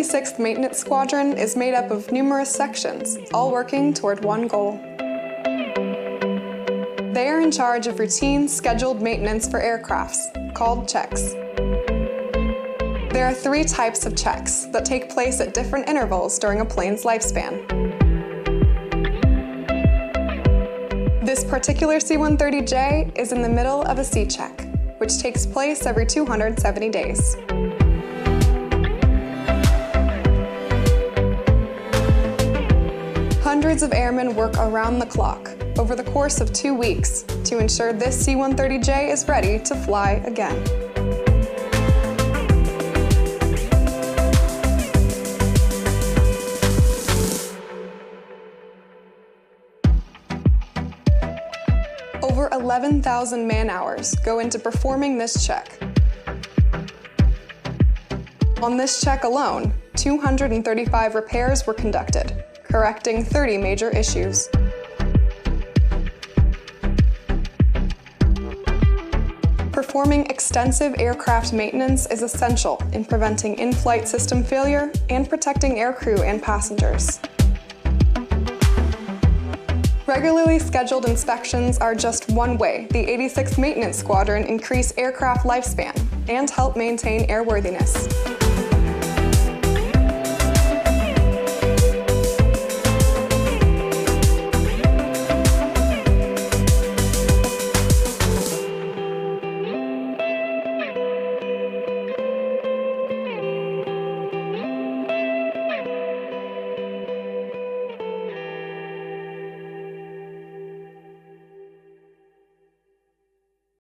86th Maintenance Squadron is made up of numerous sections, all working toward one goal. They are in charge of routine, scheduled maintenance for aircrafts, called checks. There are 3 types of checks that take place at different intervals during a plane's lifespan. This particular C-130J is in the middle of a C check, which takes place every 270 days. Hundreds of airmen work around the clock over the course of 2 weeks to ensure this C-130J is ready to fly again. Over 11,000 man-hours go into performing this check. On this check alone, 235 repairs were conducted, correcting 30 major issues. Performing extensive aircraft maintenance is essential in preventing in-flight system failure and protecting aircrew and passengers. Regularly scheduled inspections are just one way the 86th Maintenance Squadron increase aircraft lifespan and help maintain airworthiness.